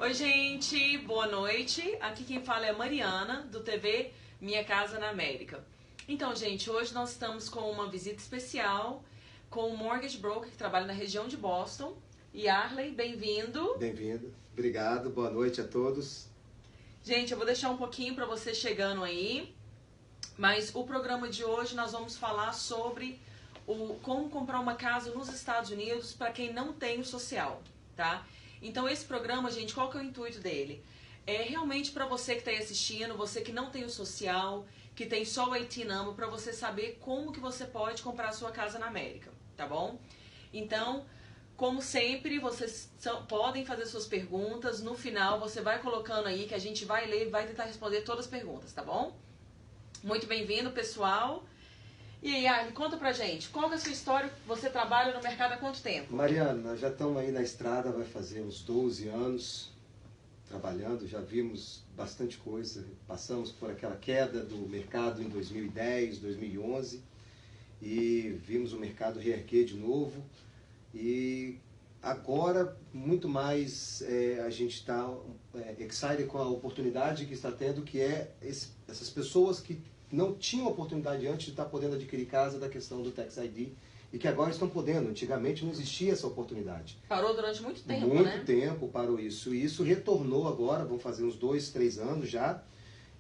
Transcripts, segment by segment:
Oi, gente, boa noite. Aqui quem fala é a Mariana, do TV Minha Casa na América. Então, gente, hoje nós estamos com uma visita especial com o mortgage broker que trabalha na região de Boston. Yarley, bem-vindo. Bem-vindo. Obrigado. Boa noite a todos. Gente, eu vou deixar um pouquinho para você chegando aí, mas o programa de hoje nós vamos falar sobre como comprar uma casa nos Estados Unidos para quem não tem o social, tá? Então esse programa, gente, qual que é o intuito dele? É realmente para você que está aí assistindo, você que não tem o social, que tem só o IT number, para você saber como que você pode comprar a sua casa na América, tá bom? Então, como sempre, vocês podem fazer suas perguntas. No final, você vai colocando aí que a gente vai ler e vai tentar responder todas as perguntas, tá bom? Muito bem-vindo, pessoal. E aí, Arlen, conta pra gente, qual que é a sua história? Você trabalha no mercado há quanto tempo? Mariana, nós já estamos aí na estrada, vai fazer uns 12 anos trabalhando, já vimos bastante coisa. Passamos por aquela queda do mercado em 2010, 2011 e vimos o mercado reerguer de novo. E agora, muito mais, a gente está excited com a oportunidade que está tendo, que é essas pessoas que não tinham oportunidade antes de estar podendo adquirir casa da questão do Tax ID e que agora estão podendo. Antigamente não existia essa oportunidade. Parou durante muito tempo, muito né? Muito tempo parou isso. E isso retornou agora, vão fazer uns 2, 3 anos já.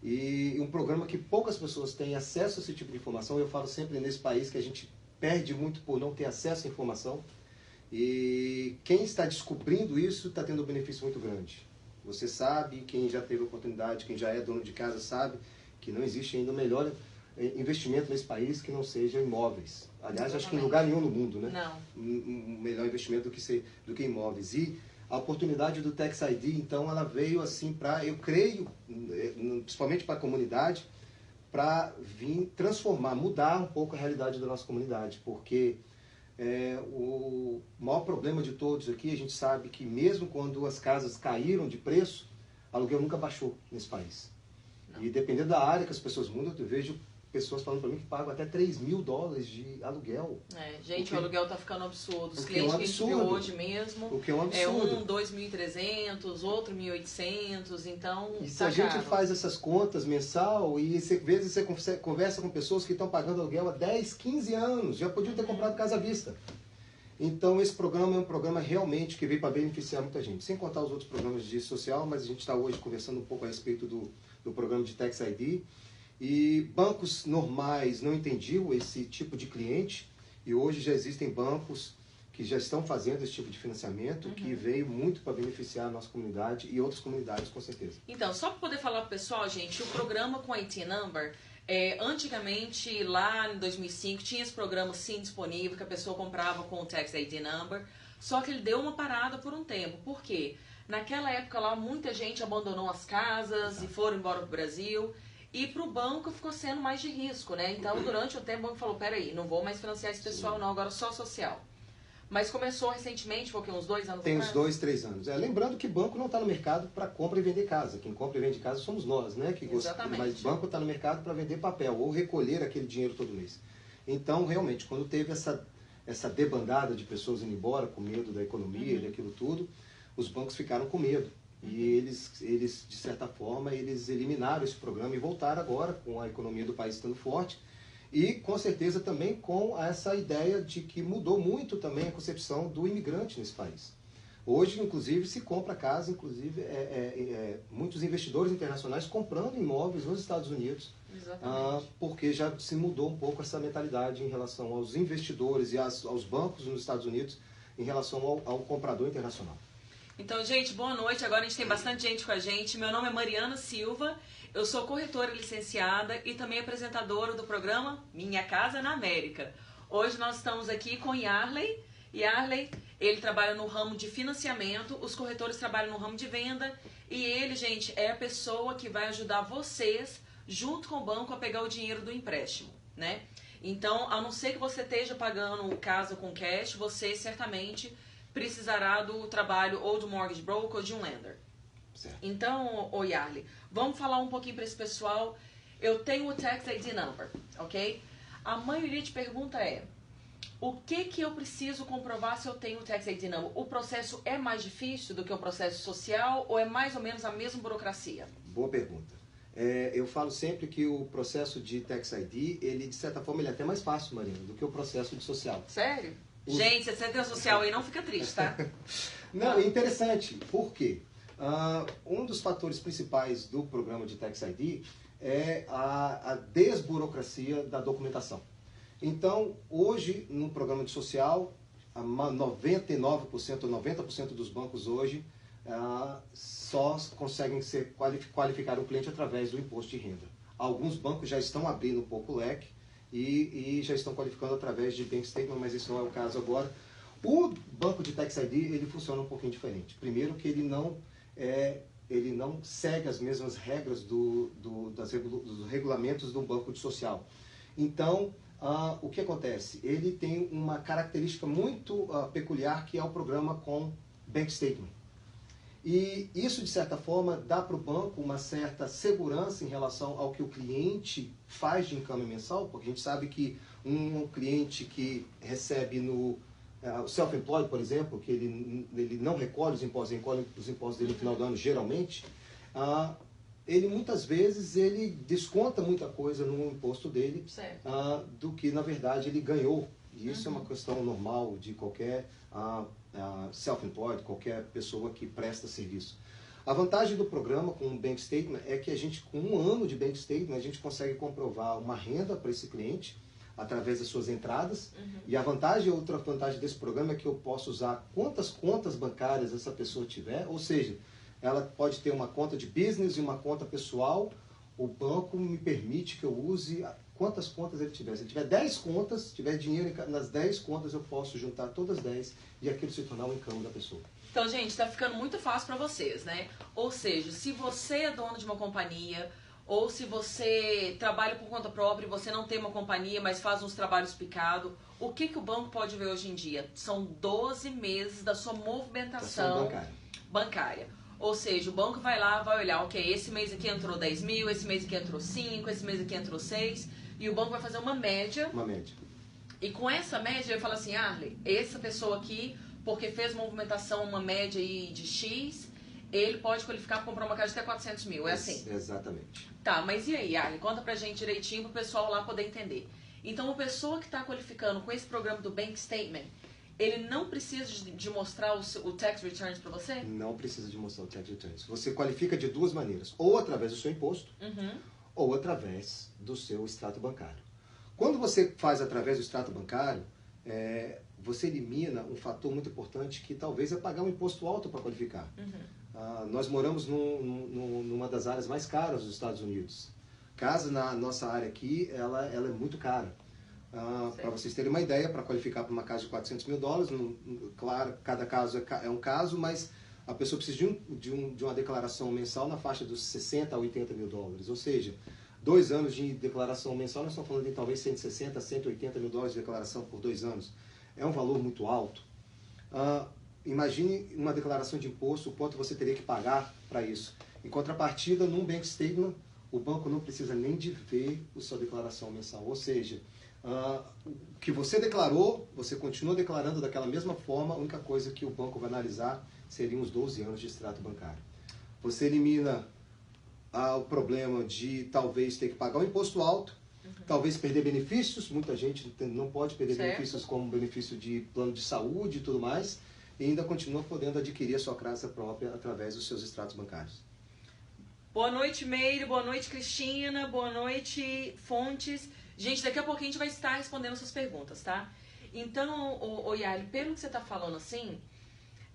E um programa que poucas pessoas têm acesso a esse tipo de informação. Eu falo sempre nesse país que a gente perde muito por não ter acesso à informação. E quem está descobrindo isso está tendo um benefício muito grande. Você sabe, quem já teve oportunidade, quem já é dono de casa sabe que não existe ainda o melhor investimento nesse país que não seja imóveis. Aliás, acho que em lugar nenhum no mundo, né? Não. Um melhor investimento do que imóveis. E a oportunidade do Tax ID, então, ela veio assim para, eu creio, principalmente para a comunidade, para vir transformar, mudar um pouco a realidade da nossa comunidade, porque o maior problema de todos aqui, a gente sabe que mesmo quando as casas caíram de preço, o aluguel nunca baixou nesse país. Não. E dependendo da área que as pessoas mudam, eu vejo pessoas falando para mim que pagam até $3.000 de aluguel. Gente, o aluguel tá ficando absurdo. Os clientes que a gente viu hoje mesmo, o que é um absurdo. 2.300, outro 1.800, então e se a gente faz essas contas mensal e às vezes você conversa com pessoas que estão pagando aluguel há 10, 15 anos, já podiam ter comprado casa à vista. Então esse programa é um programa realmente que veio para beneficiar muita gente, sem contar os outros programas de social, mas a gente está hoje conversando um pouco a respeito do programa de Tax ID. E bancos normais não entendiam esse tipo de cliente e hoje já existem bancos que já estão fazendo esse tipo de financiamento, que veio muito para beneficiar a nossa comunidade e outras comunidades, com certeza. Então, só para poder falar para o pessoal, gente, o programa com IT Number, antigamente, lá em 2005, tinha esse programa sim disponível, que a pessoa comprava com o Tax ID Number, só que ele deu uma parada por um tempo. Por quê? Naquela época lá, muita gente abandonou as casas e foram embora para o Brasil. E para o banco ficou sendo mais de risco, né? Então, durante o tempo, o banco falou, peraí, não vou mais financiar esse pessoal não, agora só social. Mas começou recentemente, foi o quê? Uns 2 anos Tem atrás? uns 2, 3 anos. Lembrando que banco não está no mercado para compra e vender casa. Quem compra e vende casa somos nós, né? Exatamente. Mas banco está no mercado para vender papel ou recolher aquele dinheiro todo mês. Então, realmente, quando teve essa debandada de pessoas indo embora com medo da economia e daquilo tudo, os bancos ficaram com medo. E eles, de certa forma, eles eliminaram esse programa e voltaram agora com a economia do país estando forte e, com certeza, também com essa ideia de que mudou muito também a concepção do imigrante nesse país. Hoje, inclusive, se compra casa, inclusive, muitos investidores internacionais comprando imóveis nos Estados Unidos, porque já se mudou um pouco essa mentalidade em relação aos investidores e aos bancos nos Estados Unidos em relação ao comprador internacional. Então, gente, boa noite. Agora a gente tem bastante gente com a gente. Meu nome é Mariana Silva, eu sou corretora licenciada e também apresentadora do programa Minha Casa na América. Hoje nós estamos aqui com Yarley. Yarley, ele trabalha no ramo de financiamento, os corretores trabalham no ramo de venda e ele, gente, é a pessoa que vai ajudar vocês, junto com o banco, a pegar o dinheiro do empréstimo, né? Então, a não ser que você esteja pagando casa com cash, você certamente precisará do trabalho ou do mortgage broker ou de um lender. Certo. Então, Yarley, vamos falar um pouquinho para esse pessoal. Eu tenho o Tax ID Number, ok? A maioria te pergunta O que eu preciso comprovar se eu tenho o Tax ID Number? O processo é mais difícil do que o processo social ou é mais ou menos a mesma burocracia? Boa pergunta. Eu falo sempre que o processo de Tax ID, ele de certa forma ele é até mais fácil, Marina, do que o processo de social. Sério? Gente, se você tem o social aí, não fica triste, tá? Não, é interessante. Por quê? Um dos fatores principais do programa de Tax ID é a desburocracia da documentação. Então, hoje, no programa de social, 99%, 90% dos bancos hoje só conseguem qualificar o cliente através do imposto de renda. Alguns bancos já estão abrindo um pouco o leque e já estão qualificando através de bank statement, mas isso não é o caso agora. O banco de Tax ID, ele funciona um pouquinho diferente. Primeiro que ele não segue as mesmas regras dos regulamentos do banco de social. Então, o que acontece? Ele tem uma característica muito peculiar, que é o programa com bank statement. E isso, de certa forma, dá para o banco uma certa segurança em relação ao que o cliente faz de encame mensal, porque a gente sabe que um cliente que recebe no self-employed, por exemplo, que ele não recolhe os impostos, ele recolhe os impostos dele no final do ano, geralmente, ele muitas vezes ele desconta muita coisa no imposto dele do que na verdade ele ganhou. E isso é uma questão normal de qualquer self-employed, qualquer pessoa que presta serviço. A vantagem do programa com o Bank Statement é que a gente, com um ano de Bank Statement, a gente consegue comprovar uma renda para esse cliente através das suas entradas. E outra vantagem desse programa é que eu posso usar quantas contas bancárias essa pessoa tiver, ou seja, ela pode ter uma conta de business e uma conta pessoal. O banco me permite que eu use quantas contas ele tiver. Se ele tiver 10 contas, tiver dinheiro nas 10 contas, eu posso juntar todas as 10 e aquilo se tornar um income da pessoa. Então, gente, está ficando muito fácil para vocês, né? Ou seja, se você é dono de uma companhia, ou se você trabalha por conta própria e você não tem uma companhia, mas faz uns trabalhos picados, o que o banco pode ver hoje em dia? São 12 meses da sua movimentação bancária. Ou seja, o banco vai lá, vai olhar, ok, esse mês aqui entrou 10 mil, esse mês aqui entrou 5, esse mês aqui entrou 6, e o banco vai fazer uma média. Uma média. E com essa média, ele fala assim, Arley, essa pessoa aqui, porque fez uma movimentação, uma média aí de X, ele pode qualificar para comprar uma casa de até 400 mil, é assim? Exatamente. Tá, mas e aí, Arley, conta pra gente direitinho pro pessoal lá poder entender. Então, a pessoa que está qualificando com esse programa do Bank Statement, ele não precisa de mostrar o tax returns para você? Não precisa de mostrar o tax returns. Você qualifica de duas maneiras. Ou através do seu imposto, ou através do seu extrato bancário. Quando você faz através do extrato bancário, você elimina um fator muito importante que talvez é pagar um imposto alto para qualificar. Nós moramos numa das áreas mais caras dos Estados Unidos. Casa na nossa área aqui, ela é muito cara. Para vocês terem uma ideia, para qualificar para uma casa de 400 mil dólares, claro, cada caso é um caso, mas a pessoa precisa de uma declaração mensal na faixa dos 60 a 80 mil dólares. Ou seja, 2 anos de declaração mensal, nós estamos falando de talvez 160 a 180 mil dólares de declaração por 2 anos. É um valor muito alto. Imagine uma declaração de imposto, o quanto você teria que pagar para isso. Em contrapartida, num bank statement, o banco não precisa nem de ver a sua declaração mensal. Ou seja, o que você declarou, você continua declarando daquela mesma forma, a única coisa que o banco vai analisar seriam os 12 anos de extrato bancário. Você elimina o problema de talvez ter que pagar um imposto alto, talvez perder benefícios, muita gente não pode perder benefícios como benefício de plano de saúde e tudo mais, e ainda continua podendo adquirir a sua casa própria através dos seus extratos bancários. Boa noite, Meire, boa noite, Cristina, boa noite, Fontes. Gente, daqui a pouquinho a gente vai estar respondendo suas perguntas, tá? Então, Yali, pelo que você está falando assim,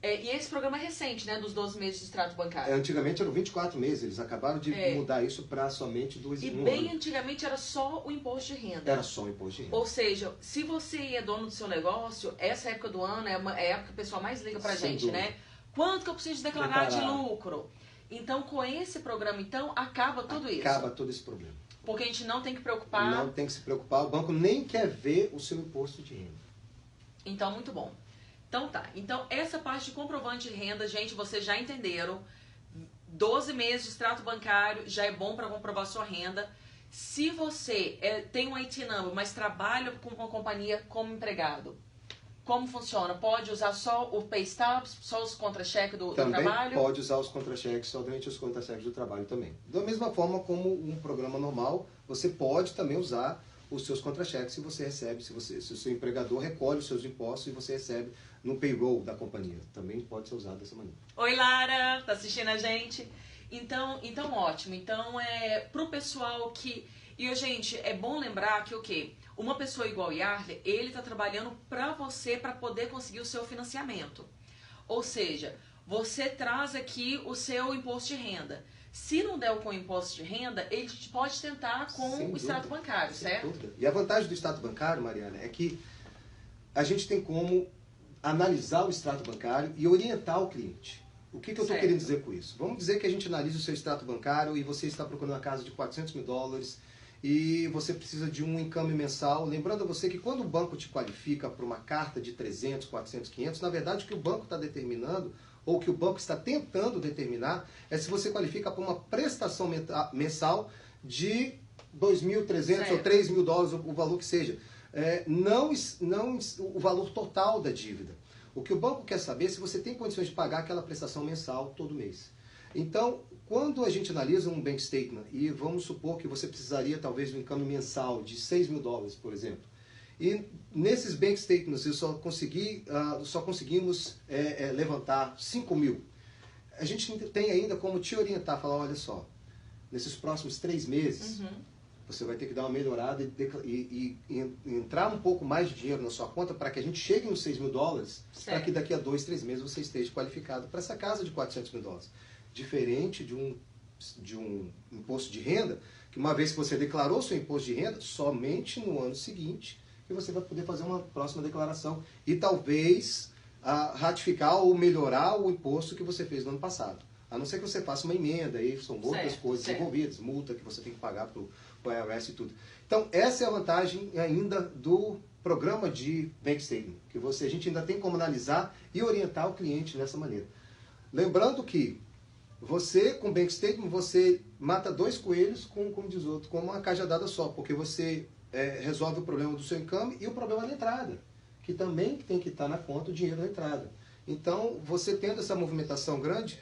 e esse programa é recente, né, dos 12 meses de extrato bancário. Antigamente eram 24 meses, eles acabaram de mudar isso para somente 2 anos. E bem antigamente era só o imposto de renda. Era só o imposto de renda. Ou seja, se você é dono do seu negócio, essa época do ano é a época que o pessoal mais liga pra gente, né? Quanto que eu preciso declarar de lucro? Então, com esse programa, então, acaba tudo isso. Acaba todo esse problema. Porque a gente não tem que preocupar. Não tem que se preocupar, o banco nem quer ver o seu imposto de renda. Então, muito bom. Então tá, então essa parte de comprovante de renda, gente, vocês já entenderam. 12 meses de extrato bancário já é bom para comprovar sua renda. Se você tem um IT number, mas trabalha com uma companhia como empregado, como funciona? Pode usar só o pay stubs, só os contra-cheques do trabalho? Também pode usar os contra-cheques, somente os contra-cheques do trabalho também. Da mesma forma como um programa normal, você pode também usar os seus contra-cheques se você recebe, se o seu empregador recolhe os seus impostos e você recebe no payroll da companhia. Também pode ser usado dessa maneira. Oi, Lara, tá assistindo a gente? Então ótimo. Então, pro pessoal que... E, gente, é bom lembrar que o quê? Uma pessoa igual o Yarley, ele está trabalhando para você para poder conseguir o seu financiamento. Ou seja, você traz aqui o seu imposto de renda. Se não der com o imposto de renda, ele pode tentar com o extrato bancário, certo? Sem dúvida. E a vantagem do extrato bancário, Mariana, é que a gente tem como analisar o extrato bancário e orientar o cliente. O que eu estou querendo dizer com isso? Vamos dizer que a gente analisa o seu extrato bancário e você está procurando uma casa de $400 mil e você precisa de um income mensal. Lembrando a você que quando o banco te qualifica para uma carta de 300, 400, 500, na verdade o que o banco está determinando, ou que o banco está tentando determinar, é se você qualifica para uma prestação mensal de $2.300 ou $3 mil, o valor que seja. Não o valor total da dívida. O que o banco quer saber é se você tem condições de pagar aquela prestação mensal todo mês. Então, quando a gente analisa um bank statement, e vamos supor que você precisaria talvez de um income mensal de $6 mil, por exemplo, e nesses bank statements só conseguimos levantar 5 mil, a gente tem ainda como te orientar, falar, olha só, nesses próximos 3 meses, você vai ter que dar uma melhorada e entrar um pouco mais de dinheiro na sua conta para que a gente chegue nos $6 mil, para que daqui a 2, 3 meses você esteja qualificado para essa casa de $400 mil. Diferente de um imposto de renda, que uma vez que você declarou seu imposto de renda, somente no ano seguinte que você vai poder fazer uma próxima declaração e talvez ratificar ou melhorar o imposto que você fez no ano passado. A não ser que você faça uma emenda, aí são outras coisas envolvidas, multa que você tem que pagar para o IRS e tudo. Então, essa é a vantagem ainda do programa de bank statement, que a gente ainda tem como analisar e orientar o cliente dessa maneira. Lembrando que você, com bank statement, você mata 2 coelhos, como diz outro, com uma cajadada só, porque você resolve o problema do seu income e o problema da entrada, que também tem que estar na conta o dinheiro da entrada. Então, você tendo essa movimentação grande,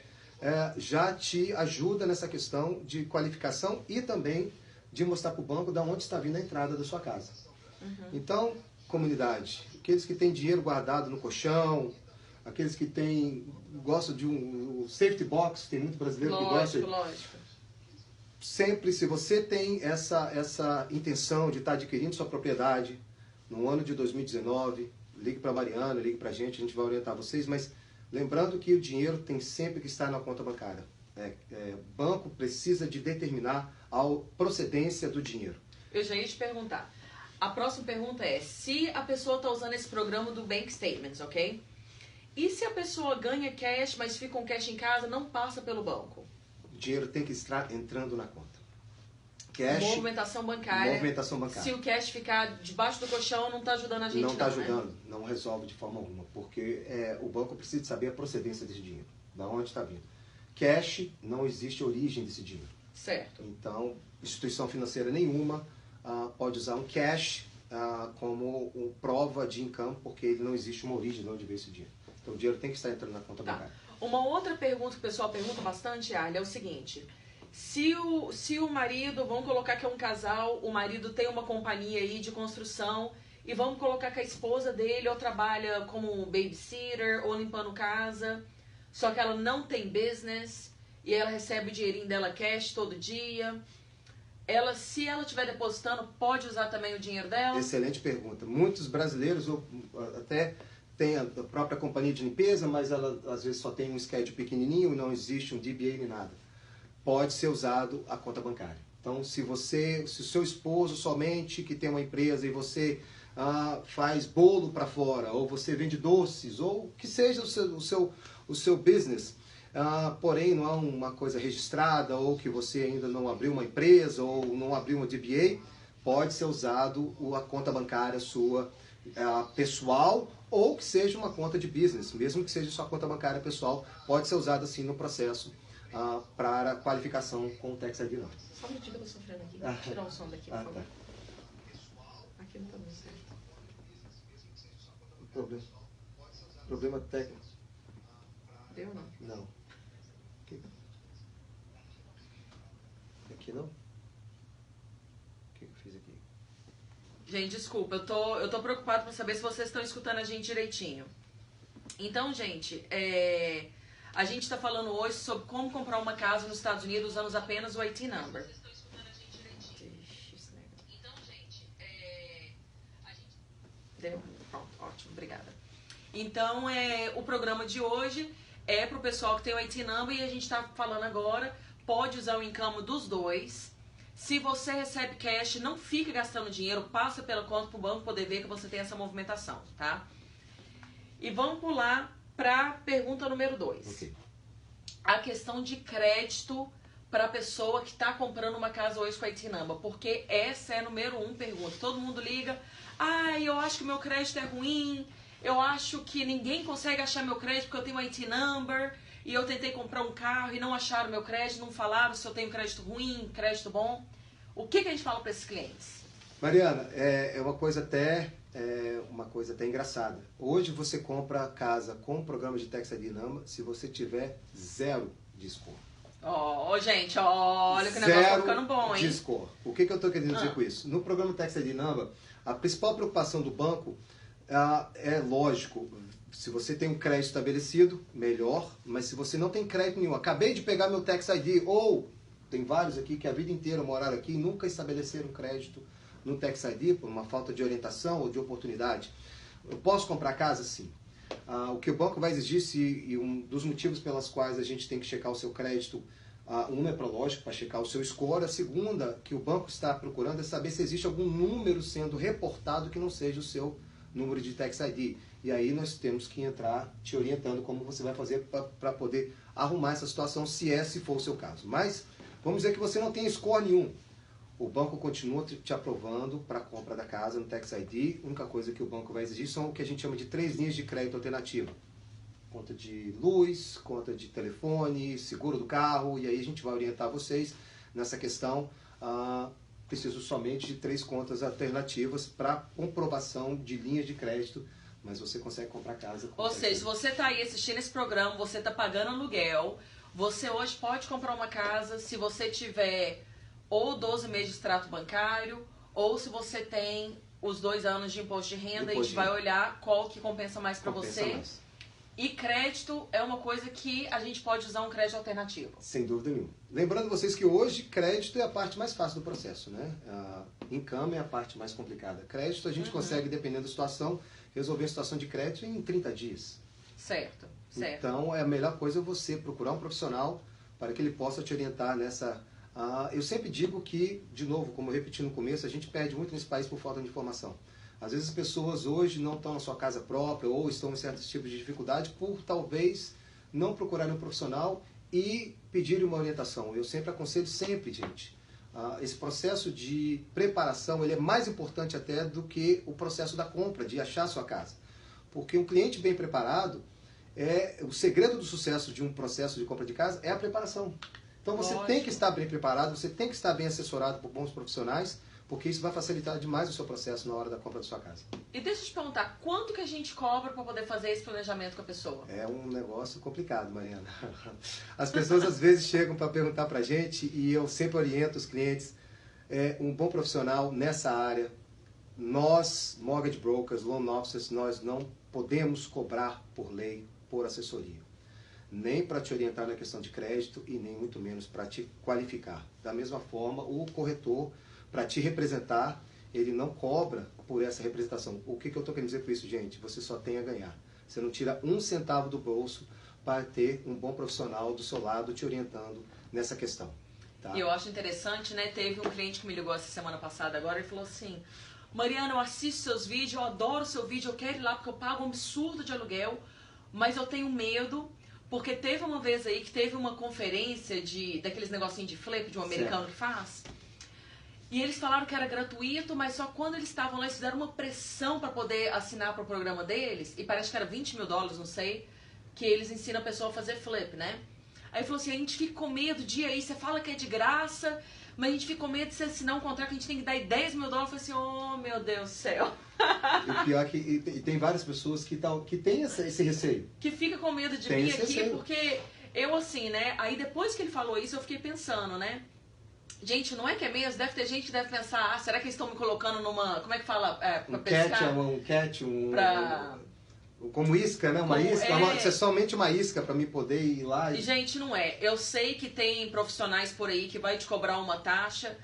já te ajuda nessa questão de qualificação e também de mostrar para o banco de onde está vindo a entrada da sua casa. Então, comunidade, aqueles que têm dinheiro guardado no colchão, aqueles que gostam de um safety box, tem muito brasileiro que gosta. Lógico. Sempre, se você tem essa intenção de estar adquirindo sua propriedade no ano de 2019, ligue para a Mariana, ligue para a gente vai orientar vocês, mas lembrando que o dinheiro tem sempre que estar na conta bancária. O banco precisa de determinar a procedência do dinheiro. Eu já ia te perguntar. A próxima pergunta é, se a pessoa está usando esse programa do Bank Statements, ok? E se a pessoa ganha cash, mas fica com cash em casa, não passa pelo banco? O dinheiro tem que estar entrando na conta. Cash, movimentação bancária. Movimentação bancária. Se o cash ficar debaixo do colchão, não está ajudando a gente, não está ajudando, não resolve de forma alguma, porque o banco precisa saber a procedência desse dinheiro, da onde está vindo. Cash, não existe origem desse dinheiro. Certo. Então, instituição financeira nenhuma pode usar um cash como prova de income, porque ele não existe uma origem de onde veio esse dinheiro. Então, o dinheiro tem que estar entrando na conta bancária. Uma outra pergunta que o pessoal pergunta bastante, Arlen, é o seguinte: se o marido, vamos colocar que é um casal, o marido tem uma companhia aí de construção, e vamos colocar que a esposa dele ou trabalha como babysitter ou limpando casa, só que ela não tem business e ela recebe o dinheirinho dela cash todo dia. Se ela estiver depositando, pode usar também o dinheiro dela? Excelente pergunta. Muitos brasileiros até têm a própria companhia de limpeza, mas ela às vezes só tem um schedule pequenininho, não existe um DBA nem nada. Pode ser usado a conta bancária. Então, se o seu esposo somente que tem uma empresa e você faz bolo para fora, ou você vende doces, ou que seja o seu business, porém não é uma coisa registrada, ou que você ainda não abriu uma empresa, ou não abriu uma DBA, pode ser usado a conta bancária sua pessoal, ou que seja uma conta de business, mesmo que seja sua conta bancária pessoal, pode ser usada assim no processo para qualificação com o Tax ID Number. Só um minutinho que eu tô sofrendo aqui. Tirar o som daqui, por favor. Tá. Aqui não tá dando certo. Problema técnico. Deu não? Não. Aqui não? O que eu fiz aqui? Gente, desculpa, eu tô preocupado pra saber se vocês estão escutando a gente direitinho. Então, gente, a gente tá falando hoje sobre como comprar uma casa nos Estados Unidos usando apenas o IT Number. Deu? Pronto, ótimo, obrigada. Então, o programa de hoje é pro pessoal que tem o IT Number e a gente tá falando agora, pode usar o income dos dois. Se você recebe cash, não fique gastando dinheiro, passa pela conta pro banco poder ver que você tem essa movimentação, tá? E vamos pular pra pergunta número 2. Okay. A questão de crédito para a pessoa que está comprando uma casa hoje com a IT Number, porque essa é a número 1 pergunta. Todo mundo liga, eu acho que meu crédito é ruim, eu acho que ninguém consegue achar meu crédito porque eu tenho uma IT Number, e eu tentei comprar um carro e não acharam meu crédito, não falaram se eu tenho crédito ruim, crédito bom. O que a gente fala para esses clientes? Mariana, é uma coisa até engraçada. Hoje você compra casa com o programa de Tax ID Number se você tiver 0 de score. Gente, olha que o negócio tá ficando bom, hein? De score. O que eu estou querendo dizer com isso? No programa Tax ID Number, a principal preocupação do banco é lógico, se você tem um crédito estabelecido, melhor, mas se você não tem crédito nenhum, acabei de pegar meu Tax ID, ou tem vários aqui que a vida inteira moraram aqui e nunca estabeleceram crédito no Tax ID por uma falta de orientação ou de oportunidade. Eu posso comprar casa? Sim. O que o banco vai exigir, e um dos motivos pelas quais a gente tem que checar o seu crédito, uma é para lógico, para checar o seu score, a segunda que o banco está procurando é saber se existe algum número sendo reportado que não seja o seu número de Tax ID. E aí nós temos que entrar te orientando como você vai fazer para poder arrumar essa situação, se for o seu caso. Mas vamos dizer que você não tem score nenhum. O banco continua te aprovando para a compra da casa no Tax ID. A única coisa que o banco vai exigir são o que a gente chama de 3 linhas de crédito alternativa. Conta de luz, conta de telefone, seguro do carro, e aí a gente vai orientar vocês nessa questão. Preciso somente de 3 contas alternativas para comprovação de linhas de crédito, mas você consegue comprar casa. Ou seja, se você está aí assistindo esse programa, você está pagando aluguel, você hoje pode comprar uma casa se você tiver ou 12 meses de extrato bancário, ou se você tem os 2 anos de imposto de renda, a gente vai olhar qual que compensa mais para você. Mais. E crédito é uma coisa que a gente pode usar um crédito alternativo. Sem dúvida nenhuma. Lembrando vocês que hoje crédito é a parte mais fácil do processo, né? Income é a parte mais complicada. Crédito a gente consegue, dependendo da situação, resolver a situação de crédito em 30 dias. Certo. Então é a melhor coisa você procurar um profissional para que ele possa te orientar nessa... eu sempre digo que, de novo, como eu repeti no começo, a gente perde muito nesse país por falta de informação. Às vezes as pessoas hoje não estão na sua casa própria ou estão em certos tipos de dificuldade por talvez não procurarem um profissional e pedirem uma orientação. Eu sempre aconselho, gente, esse processo de preparação ele é mais importante até do que o processo da compra, de achar a sua casa. Porque um cliente bem preparado, o segredo do sucesso de um processo de compra de casa é a preparação. Então você tem que estar bem preparado, você tem que estar bem assessorado por bons profissionais, porque isso vai facilitar demais o seu processo na hora da compra da sua casa. E deixa eu te perguntar, quanto que a gente cobra para poder fazer esse planejamento com a pessoa? É um negócio complicado, Mariana. As pessoas às vezes chegam para perguntar para a gente e eu sempre oriento os clientes, um bom profissional nessa área, nós, mortgage brokers, loan officers, nós não podemos cobrar por lei, por assessoria. Nem para te orientar na questão de crédito e nem muito menos para te qualificar. Da mesma forma, o corretor, para te representar, ele não cobra por essa representação. O que eu estou querendo dizer por isso, gente? Você só tem a ganhar. Você não tira um centavo do bolso para ter um bom profissional do seu lado te orientando nessa questão. Tá? E eu acho interessante, né? Teve um cliente que me ligou essa semana passada agora e falou assim: Mariana, eu assisto seus vídeos, eu adoro seu vídeo, eu quero ir lá porque eu pago um absurdo de aluguel, mas eu tenho medo, porque teve uma vez aí que teve uma conferência daqueles negocinhos de flip de um americano que faz. E eles falaram que era gratuito, mas só quando eles estavam lá, eles fizeram uma pressão para poder assinar para o programa deles, e parece que era $20 mil, não sei, que eles ensinam a pessoa a fazer flip, né? Aí ele falou assim, a gente fica com medo de ir aí, você fala que é de graça, mas a gente fica com medo de você assinar um contrato que a gente tem que dar aí $10 mil. Eu falei assim, oh meu Deus do céu. E pior que e tem várias pessoas que tem esse receio. Que fica com medo de vir aqui, porque eu assim, né? Aí depois que ele falou isso, eu fiquei pensando, né? Gente, não é que é mesmo? Deve ter gente que deve pensar, será que eles estão me colocando numa... Como é que fala? Pra pescar? Como isca, né? Uma isca. Isso é somente uma isca pra mim poder ir lá. E, gente, não é. Eu sei que tem profissionais por aí que vai te cobrar uma taxa.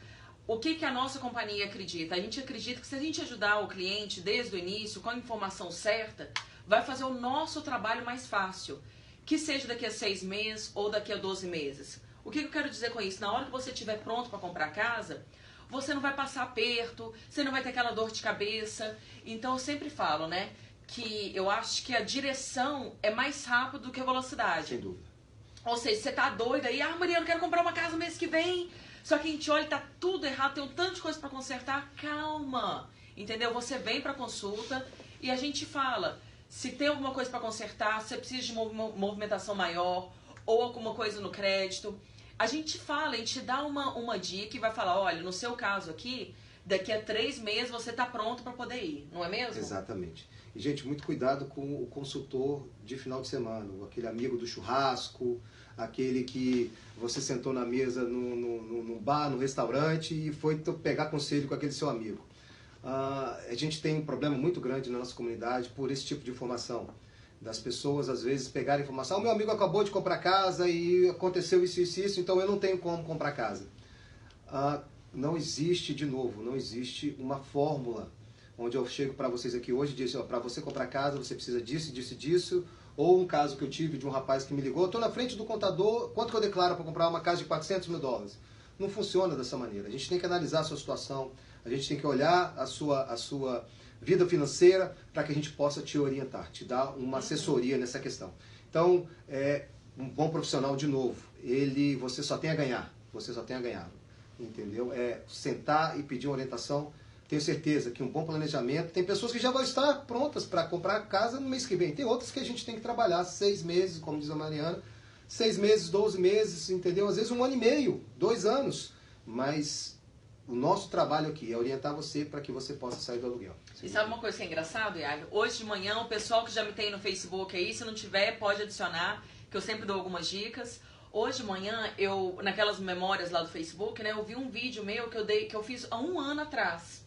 O que a nossa companhia acredita? A gente acredita que se a gente ajudar o cliente desde o início, com a informação certa, vai fazer o nosso trabalho mais fácil. Que seja daqui a 6 meses ou daqui a 12 meses. O que eu quero dizer com isso? Na hora que você estiver pronto para comprar casa, você não vai passar aperto, você não vai ter aquela dor de cabeça. Então eu sempre falo, né, que eu acho que a direção é mais rápido do que a velocidade. Sem dúvida. Ou seja, você tá doida aí, Mariana, eu quero comprar uma casa mês que vem, só que a gente olha e tá tudo errado, tem um tanto de coisa para consertar. Calma, entendeu? Você vem para consulta e a gente fala, se tem alguma coisa para consertar, se você precisa de movimentação maior ou alguma coisa no crédito. A gente fala, a gente dá uma dica e vai falar, olha, no seu caso aqui, daqui a 3 meses você está pronto para poder ir, não é mesmo? Exatamente. E, gente, muito cuidado com o consultor de final de semana, aquele amigo do churrasco, aquele que você sentou na mesa no bar, no restaurante e foi pegar conselho com aquele seu amigo. A gente tem um problema muito grande na nossa comunidade por esse tipo de informação. Das pessoas, às vezes, pegarem informação. O meu amigo acabou de comprar casa e aconteceu isso, então eu não tenho como comprar casa. Não existe, de novo, não existe uma fórmula onde eu chego para vocês aqui hoje e digo, para você comprar casa, você precisa disso, disso e disso. Ou um caso que eu tive de um rapaz que me ligou, estou na frente do contador, quanto que eu declaro para comprar uma casa de $400 mil? Não funciona dessa maneira. A gente tem que analisar a sua situação, a gente tem que olhar a sua vida financeira para que a gente possa te orientar, te dar uma assessoria nessa questão. Então, um bom profissional, de novo, você só tem a ganhar, entendeu? Sentar e pedir uma orientação. Tenho certeza que um bom planejamento, tem pessoas que já vão estar prontas para comprar casa no mês que vem, tem outras que a gente tem que trabalhar 6 meses, como diz a Mariana, 6 meses, 12 meses, entendeu? Às vezes 1 ano e meio, 2 anos, mas o nosso trabalho aqui é orientar você para que você possa sair do aluguel. E sabe uma coisa que é engraçado, Iago? Hoje de manhã, o pessoal que já me tem no Facebook aí, se não tiver, pode adicionar, que eu sempre dou algumas dicas. Hoje de manhã, naquelas memórias lá do Facebook, né, eu vi um vídeo meu que eu fiz há 1 ano atrás.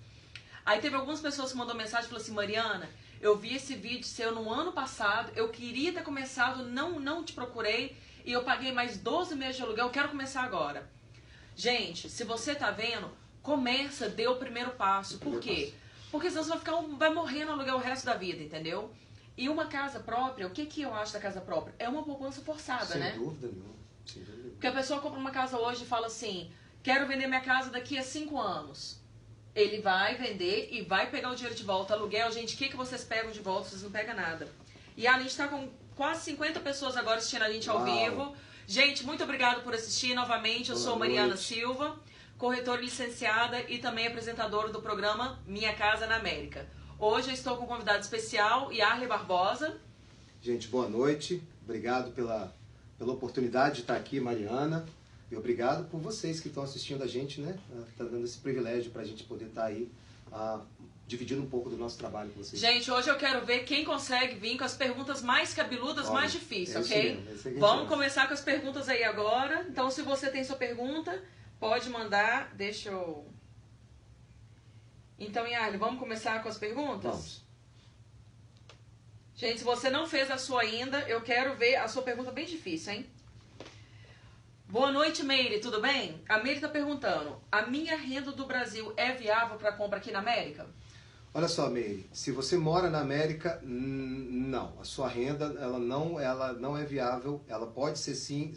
Aí teve algumas pessoas que mandou mensagem e falaram assim, Mariana, eu vi esse vídeo seu no ano passado, eu queria ter começado, não te procurei, e eu paguei mais 12 meses de aluguel, eu quero começar agora. Gente, se você tá vendo, começa, dê o primeiro passo. Por quê? Porque senão você vai morrer no aluguel o resto da vida, entendeu? E uma casa própria, o que eu acho da casa própria? É uma poupança forçada, né? Sem dúvida nenhuma. Sem dúvida nenhuma. Porque a pessoa compra uma casa hoje e fala assim, quero vender minha casa daqui a 5 anos. Ele vai vender e vai pegar o dinheiro de volta. Aluguel, gente, o que vocês pegam de volta? Vocês não pegam nada. E a gente tá com quase 50 pessoas agora assistindo a gente ao vivo. Gente, muito obrigado por assistir novamente. Eu sou Mariana Silva, corretora licenciada e também apresentadora do programa Minha Casa na América. Hoje eu estou com um convidado especial, Yarley Barbosa. Gente, boa noite. Obrigado pela oportunidade de estar aqui, Mariana. E obrigado por vocês que estão assistindo a gente, né? Tá dando esse privilégio para a gente poder estar aí dividindo um pouco do nosso trabalho com vocês. Gente, hoje eu quero ver quem consegue vir com as perguntas mais cabeludas, mais difíceis, ok? Vamos começar com as perguntas aí agora. Então, se você tem sua pergunta, pode mandar. Deixa eu... Então, Yarley, vamos começar com as perguntas? Vamos. Gente, se você não fez a sua ainda, eu quero ver a sua pergunta bem difícil, hein? Boa noite, Meire, tudo bem? A Meire está perguntando, a minha renda do Brasil é viável para compra aqui na América? Olha só, Meire, se você mora na América, não. A sua renda, ela não é viável. Ela pode ser sim,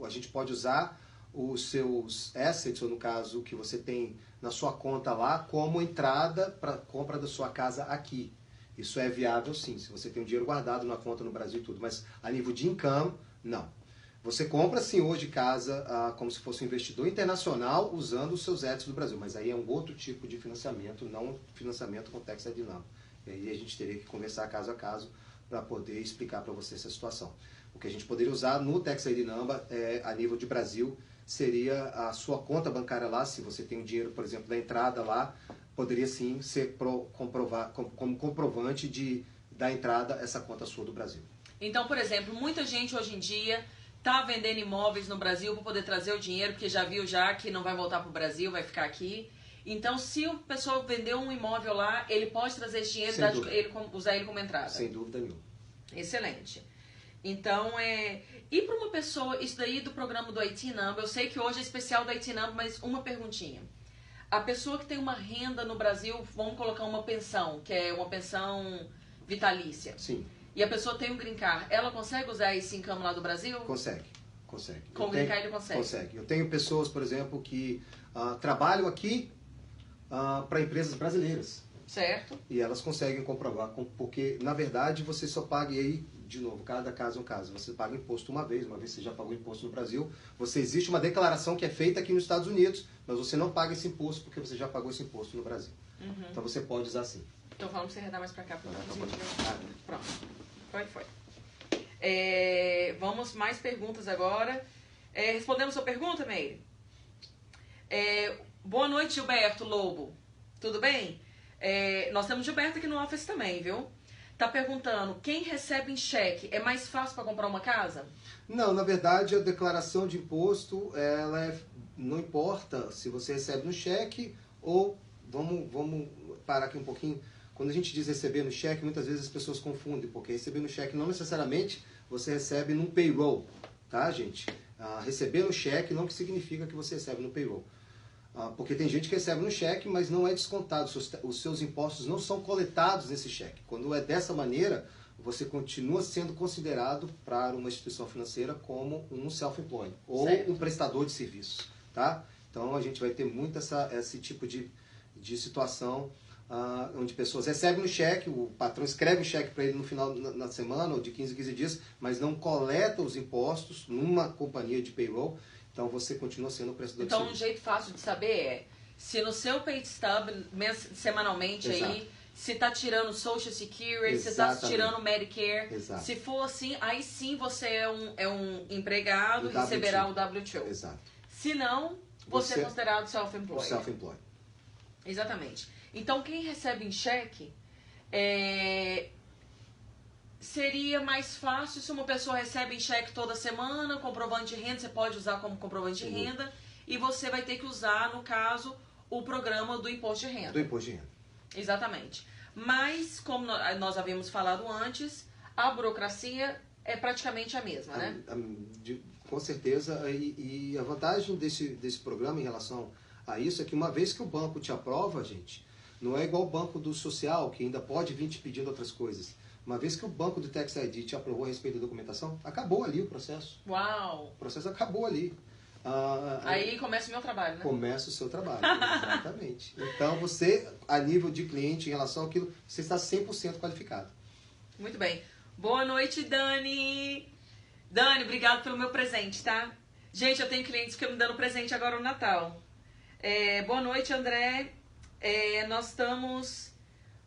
a gente pode usar os seus assets, ou no caso, que você tem na sua conta lá, como entrada para a compra da sua casa aqui. Isso é viável sim, se você tem o dinheiro guardado na conta no Brasil e tudo. Mas a nível de income, não. Você compra, sim, hoje casa como se fosse um investidor internacional usando os seus assets do Brasil, mas aí é um outro tipo de financiamento, não financiamento com tax dinâmico. E aí a gente teria que conversar caso a caso para poder explicar para você essa situação. O que a gente poderia usar no Tax ID Number, a nível de Brasil, seria a sua conta bancária lá, se você tem o dinheiro, por exemplo, da entrada lá, poderia sim ser como comprovante da entrada essa conta sua do Brasil. Então, por exemplo, muita gente hoje em dia está vendendo imóveis no Brasil para poder trazer o dinheiro, porque já viu já que não vai voltar para o Brasil, vai ficar aqui. Então, se o pessoal vendeu um imóvel lá, ele pode trazer esse dinheiro e usar ele como entrada. Sem dúvida nenhuma. Excelente. Então, e para uma pessoa, isso daí do programa do IT Number, eu sei que hoje é especial do IT Number, mas uma perguntinha. A pessoa que tem uma renda no Brasil, vamos colocar uma pensão, que é uma pensão vitalícia. Sim. E a pessoa tem um green card, ela consegue usar esse income lá do Brasil? Consegue. Com o green card ele consegue? Consegue. Eu tenho pessoas, por exemplo, que trabalham aqui para empresas brasileiras. Certo. E elas conseguem comprovar, porque na verdade você só paga, e aí, de novo, cada caso é um caso. Você paga imposto uma vez você já pagou imposto no Brasil, existe uma declaração que é feita aqui nos Estados Unidos, mas você não paga esse imposto porque você já pagou esse imposto no Brasil. Uhum. Então você pode usar sim. Então falando pra você arredar mais pra cá. Pronto. Foi. Vamos mais perguntas agora. Respondemos sua pergunta, Meire? Boa noite, Gilberto Lobo. Tudo bem? Nós temos Gilberto aqui no office também, viu? Tá perguntando, quem recebe em cheque é mais fácil para comprar uma casa? Não, na verdade a declaração de imposto, não importa se você recebe no cheque ou, vamos parar aqui um pouquinho. Quando a gente diz receber no cheque, muitas vezes as pessoas confundem, porque receber no cheque não necessariamente você recebe num payroll, tá, gente? Receber no cheque não significa que você recebe no payroll. Porque tem gente que recebe no cheque, mas não é descontado, os seus impostos não são coletados nesse cheque. Quando é dessa maneira, você continua sendo considerado para uma instituição financeira como um self-employed ou um prestador de serviços, tá? Então a gente vai ter muito esse tipo de situação onde pessoas recebem no cheque, o patrão escreve o cheque para ele no final da semana ou de 15 em 15 dias, mas não coleta os impostos numa companhia de payroll. Então você continua sendo o prestador de serviço. Então um jeito fácil de saber se no seu pay stub, semanalmente aí, se está tirando Social Security, se está tirando Medicare. Exato. Se for assim, aí sim você é um empregado e receberá o W2. Exato. Se não, você é considerado self-employed. Self-employed. Exatamente. Então quem recebe em cheque seria mais fácil se uma pessoa recebe em cheque toda semana, comprovante de renda, você pode usar como comprovante de renda, e você vai ter que usar, no caso, o programa do imposto de renda. Do imposto de renda. Exatamente. Mas, como nós havíamos falado antes, a burocracia é praticamente a mesma, né? Com certeza, e a vantagem desse programa em relação a isso é que uma vez que o banco te aprova, gente, não é igual o banco do social, que ainda pode vir te pedindo outras coisas. Uma vez que o banco do Tax ID te aprovou a respeito da documentação, acabou ali o processo. Uau! O processo acabou ali. Aí começa o meu trabalho, né? Começa o seu trabalho, exatamente. Então você, a nível de cliente, em relação àquilo, você está 100% qualificado. Muito bem. Boa noite, Dani! Dani, obrigado pelo meu presente, tá? Gente, eu tenho clientes que me dando presente agora no Natal. Boa noite, André. Nós estamos...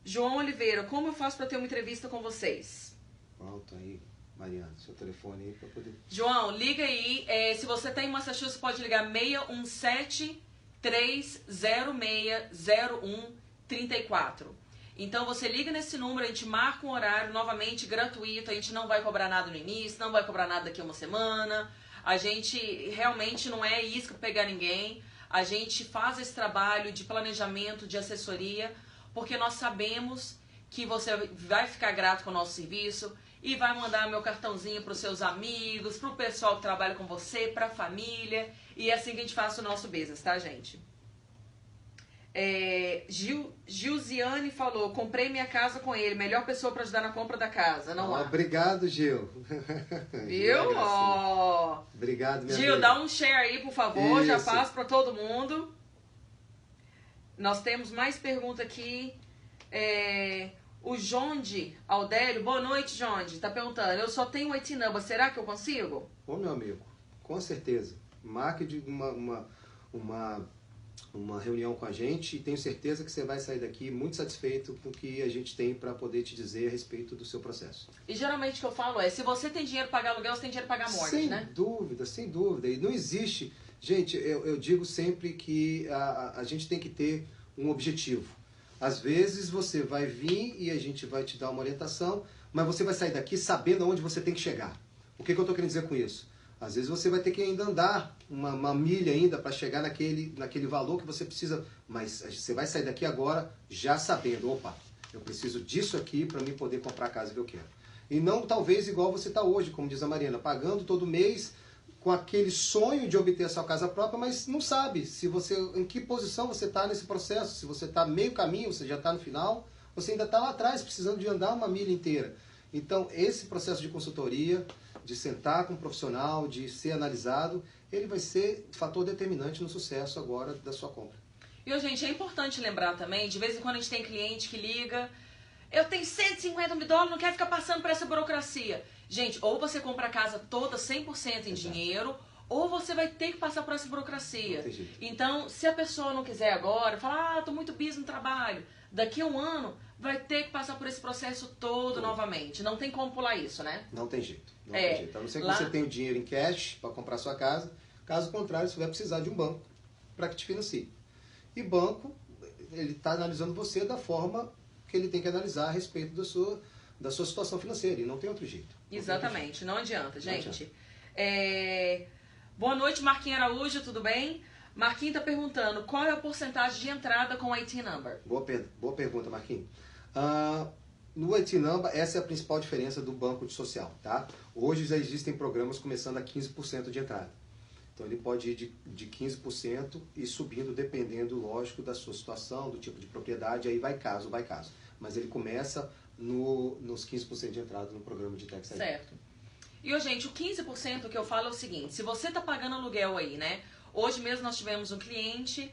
João Oliveira, como eu faço para ter uma entrevista com vocês? Pronto, aí, Mariana, seu telefone aí para poder... João, liga aí. Se você está em Massachusetts, pode ligar 617-306-0134. Então você liga nesse número, a gente marca um horário, novamente, gratuito. A gente não vai cobrar nada no início, não vai cobrar nada daqui a uma semana. A gente realmente não é isca para pegar ninguém. A gente faz esse trabalho de planejamento, de assessoria, porque nós sabemos que você vai ficar grato com o nosso serviço e vai mandar meu cartãozinho para os seus amigos, para o pessoal que trabalha com você, para a família. E é assim que a gente faz o nosso business, tá, gente? Gilziane falou, comprei minha casa com ele, melhor pessoa para ajudar na compra da casa, não há. Obrigado, Gil. Viu? Obrigado, minha Gil, amiga. dá um share aí, por favor, Isso. já passo para todo mundo. Nós temos mais pergunta aqui. O Jonde Aldério, boa noite, Jonde, tá perguntando, eu só tenho 8 number, será que eu consigo? Ô, meu amigo, com certeza. Marque de uma reunião com a gente e tenho certeza que você vai sair daqui muito satisfeito com o que a gente tem para poder te dizer a respeito do seu processo. E geralmente o que eu falo é, se você tem dinheiro para pagar aluguel, você tem dinheiro para pagar mortgage, né? Sem dúvida, sem dúvida. E não existe... Gente, eu digo sempre que a gente tem que ter um objetivo. Às vezes você vai vir e a gente vai te dar uma orientação, mas você vai sair daqui sabendo aonde você tem que chegar. O que eu estou querendo dizer com isso? Às vezes você vai ter que ainda andar uma milha ainda para chegar naquele valor que você precisa, mas você vai sair daqui agora já sabendo, opa, eu preciso disso aqui para mim poder comprar a casa que eu quero. E não talvez igual você está hoje, como diz a Mariana, pagando todo mês com aquele sonho de obter a sua casa própria, mas não sabe em que posição você está nesse processo, se você está meio caminho, você já está no final, você ainda está lá atrás, precisando de andar uma milha inteira. Então, esse processo de consultoria, de sentar com um profissional, de ser analisado, ele vai ser fator determinante no sucesso agora da sua compra. E, gente, é importante lembrar também, de vez em quando a gente tem cliente que liga, eu tenho 150 mil dólares, não quero ficar passando por essa burocracia. Gente, ou você compra a casa toda 100% em dinheiro, ou você vai ter que passar por essa burocracia. Então, se a pessoa não quiser agora, fala, tô muito busy no trabalho, daqui a um ano vai ter que passar por esse processo todo novamente. Não tem como pular isso, né? Não tem jeito. Não tem jeito. A não ser que você tenha o dinheiro em cash para comprar sua casa, caso contrário, você vai precisar de um banco para que te financie. E banco, ele está analisando você da forma que ele tem que analisar a respeito da sua situação financeira, e não tem outro jeito. Exatamente, não adianta, gente. Boa noite, Marquinhos Araújo, tudo bem? Marquinhos está perguntando, qual é a porcentagem de entrada com o IT Number? Boa pergunta, Marquinhos. No IT Number, essa é a principal diferença do banco de social, tá? Hoje já existem programas começando a 15% de entrada. Então ele pode ir de 15% e subindo dependendo, lógico, da sua situação, do tipo de propriedade, aí vai caso. Mas ele começa nos 15% de entrada no programa de Tax ID. Certo. E, gente, o 15% que eu falo é o seguinte, se você tá pagando aluguel aí, né? Hoje mesmo nós tivemos um cliente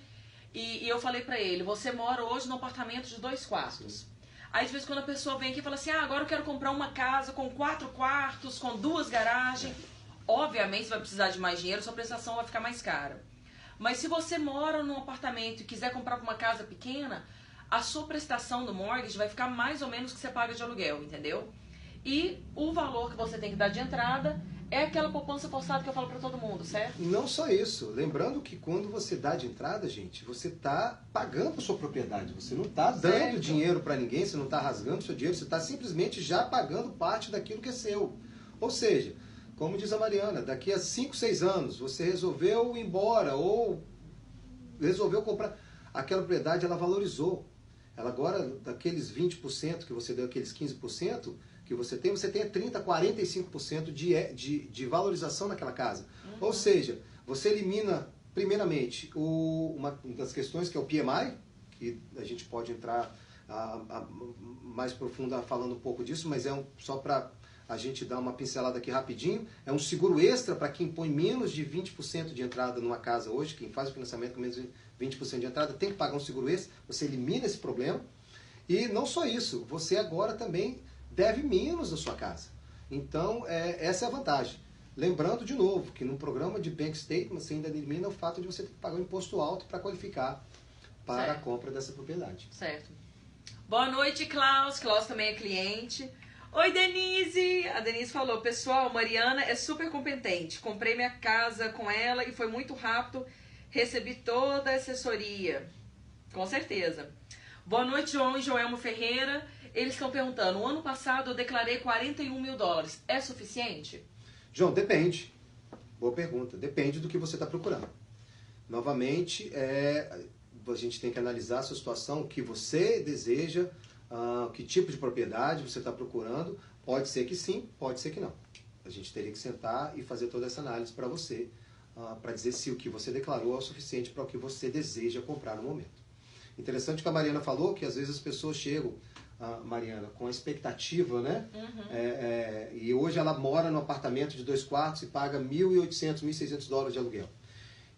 e eu falei pra ele, você mora hoje num apartamento de 2 quartos. Aí, de vez em quando a pessoa vem aqui e fala assim, agora eu quero comprar uma casa com 4 quartos, com 2 garagens. Obviamente, você vai precisar de mais dinheiro, sua prestação vai ficar mais cara. Mas se você mora num apartamento e quiser comprar uma casa pequena, a sua prestação do mortgage vai ficar mais ou menos o que você paga de aluguel, entendeu? E o valor que você tem que dar de entrada é aquela poupança forçada que eu falo pra todo mundo, certo? Não só isso. Lembrando que quando você dá de entrada, gente, você está pagando a sua propriedade. Você não está dando dinheiro para ninguém, você não está rasgando seu dinheiro, você está simplesmente já pagando parte daquilo que é seu. Ou seja, como diz a Mariana, daqui a 5, 6 anos, você resolveu ir embora ou resolveu comprar. Aquela propriedade, ela valorizou. Ela agora, daqueles 20% que você deu, aqueles 15% que você tem 30%, 45% de valorização naquela casa. Ou seja, você elimina, primeiramente, uma das questões que é o PMI, que a gente pode entrar mais profunda falando um pouco disso, mas só para a gente dar uma pincelada aqui rapidinho. É um seguro extra para quem põe menos de 20% de entrada numa casa hoje, quem faz o financiamento com menos de 20% de entrada tem que pagar um seguro extra, você elimina esse problema. E não só isso, você agora também deve menos da sua casa. Então, essa é a vantagem. Lembrando de novo que no programa de Bank Statement você ainda elimina o fato de você ter que pagar um imposto alto para qualificar para a compra dessa propriedade. Certo. Boa noite, Klaus. Klaus também é cliente. Oi, Denise! A Denise falou, pessoal, Mariana é super competente. Comprei minha casa com ela e foi muito rápido. Recebi toda a assessoria. Com certeza. Boa noite, João e Joelmo Ferreira. Eles estão perguntando, o ano passado eu declarei 41 mil dólares. É suficiente? João, depende. Boa pergunta. Depende do que você está procurando. Novamente, a gente tem que analisar a sua situação, o que você deseja, que tipo de propriedade você está procurando. Pode ser que sim, pode ser que não. A gente teria que sentar e fazer toda essa análise para você, para dizer se o que você declarou é o suficiente para o que você deseja comprar no momento. Interessante que a Mariana falou que às vezes as pessoas chegam, Mariana, com a expectativa, né? E hoje ela mora num apartamento de 2 quartos e paga 1.800, 1.600 dólares de aluguel.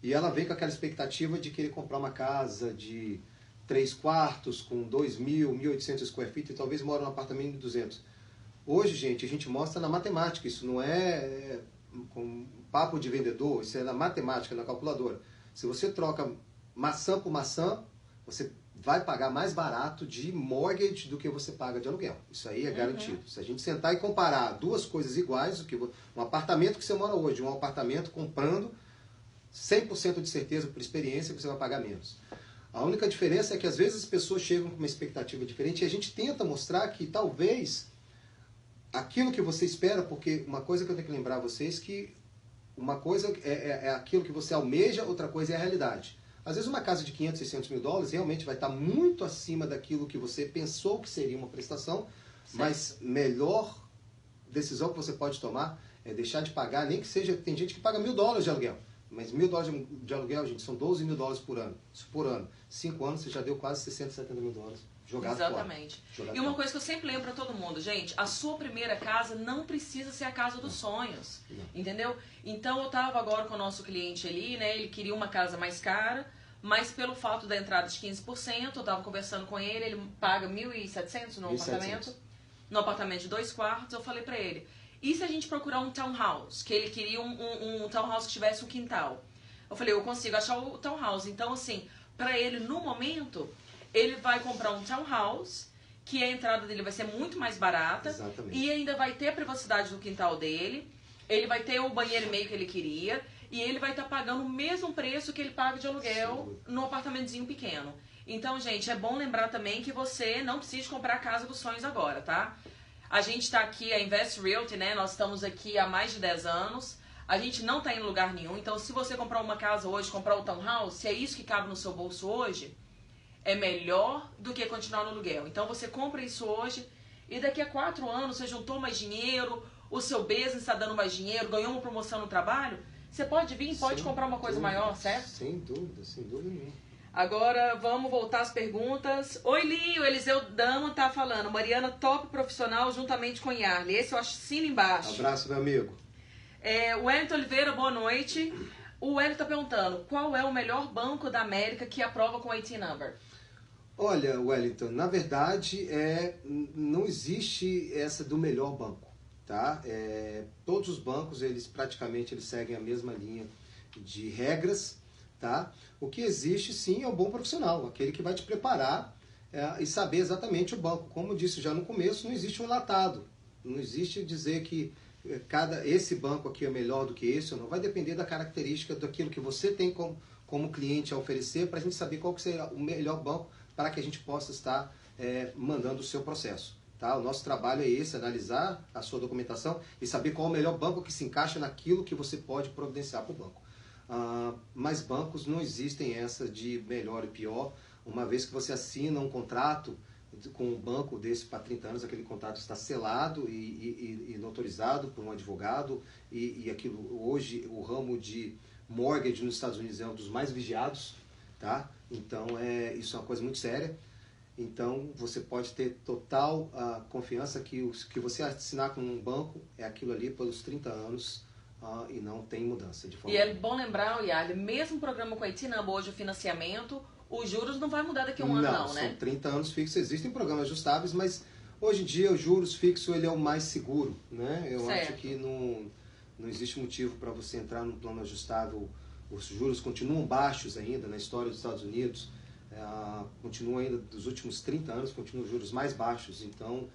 E ela vem com aquela expectativa de querer comprar uma casa de 3 quartos com 2.000, 1.800 square feet e talvez mora num apartamento de 200. Hoje, gente, a gente mostra na matemática, isso não com papo de vendedor, isso é na matemática, na calculadora. Se você troca maçã por maçã, você vai pagar mais barato de mortgage do que você paga de aluguel. Isso aí é garantido. Se a gente sentar e comparar duas coisas iguais, um apartamento que você mora hoje, um apartamento comprando, 100% de certeza, por experiência, que você vai pagar menos. A única diferença é que às vezes as pessoas chegam com uma expectativa diferente e a gente tenta mostrar que talvez aquilo que você espera, porque uma coisa que eu tenho que lembrar a vocês que uma coisa é aquilo que você almeja, outra coisa é a realidade. Às vezes uma casa de 500, 600 mil dólares realmente vai estar muito acima daquilo que você pensou que seria uma prestação, mas melhor decisão que você pode tomar é deixar de pagar, nem que seja, tem gente que paga $1.000 de aluguel, mas $1.000 de aluguel, gente, são $12 mil por ano. 5 anos você já deu quase 60, 70 mil dólares. Jogado Exatamente. Jogado e uma coisa que eu sempre lembro para todo mundo, gente, a sua primeira casa não precisa ser a casa dos sonhos, entendeu? Então eu tava agora com o nosso cliente ali, né, ele queria uma casa mais cara, mas pelo fato da entrada de 15%, eu tava conversando com ele paga 1.700 no apartamento, no apartamento de 2 quartos, eu falei pra ele, e se a gente procurar um townhouse, que ele queria um townhouse que tivesse um quintal? Eu falei, eu consigo achar o townhouse, então assim, pra ele no momento, ele vai comprar um townhouse, que a entrada dele vai ser muito mais barata. Exatamente. E ainda vai ter a privacidade do quintal dele, ele vai ter o banheiro e meio que ele queria, e ele vai estar pagando o mesmo preço que ele paga de aluguel no apartamentozinho pequeno. Então, gente, é bom lembrar também que você não precisa comprar a casa dos sonhos agora, tá? A gente está aqui, a Invest Realty, né? Nós estamos aqui há mais de 10 anos. A gente não está em lugar nenhum. Então, se você comprar uma casa hoje, comprar um townhouse, se é isso que cabe no seu bolso hoje, é melhor do que continuar no aluguel. Então você compra isso hoje e daqui a 4 anos você juntou mais dinheiro, o seu business está dando mais dinheiro, ganhou uma promoção no trabalho, você pode vir e pode comprar uma coisa maior, certo? Sem dúvida nenhuma. Agora vamos voltar às perguntas. Oi, Li, o Eliseu Dama tá falando, Mariana top profissional juntamente com Yarley. Esse eu assino embaixo. Abraço, meu amigo. O Wellington Oliveira, boa noite. O Wellington tá perguntando, qual é o melhor banco da América que aprova com IT number? Olha, Wellington, na verdade não existe essa do melhor banco, tá? Todos os bancos, praticamente eles seguem a mesma linha de regras, tá? O que existe sim é um bom profissional, aquele que vai te preparar e saber exatamente o banco. Como eu disse já no começo, não existe um enlatado, não existe dizer que esse banco aqui é melhor do que esse ou não, vai depender da característica daquilo que você tem como cliente a oferecer para a gente saber qual que será o melhor banco para que a gente possa estar mandando o seu processo. Tá? O nosso trabalho é esse, analisar a sua documentação e saber qual é o melhor banco que se encaixa naquilo que você pode providenciar para o banco. Mas bancos não existem essa de melhor e pior. Uma vez que você assina um contrato com um banco desse para 30 anos, aquele contrato está selado e notarizado por um advogado e aquilo, hoje o ramo de mortgage nos Estados Unidos é um dos mais vigiados, tá? Então isso é uma coisa muito séria. Então você pode ter total confiança que o que você assinar com um banco é aquilo ali pelos 30 anos e não tem mudança de forma. E é bom lembrar, Yali, mesmo o programa com a IT number hoje, o financiamento, os juros não vai mudar daqui a um ano não, né? São 30 anos fixos, existem programas ajustáveis, mas hoje em dia o juros fixo ele é o mais seguro, né? Eu acho que não existe motivo para você entrar num plano ajustável. Os juros continuam baixos ainda na história dos Estados Unidos, continuam ainda dos últimos 30 anos, continuam os juros mais baixos, então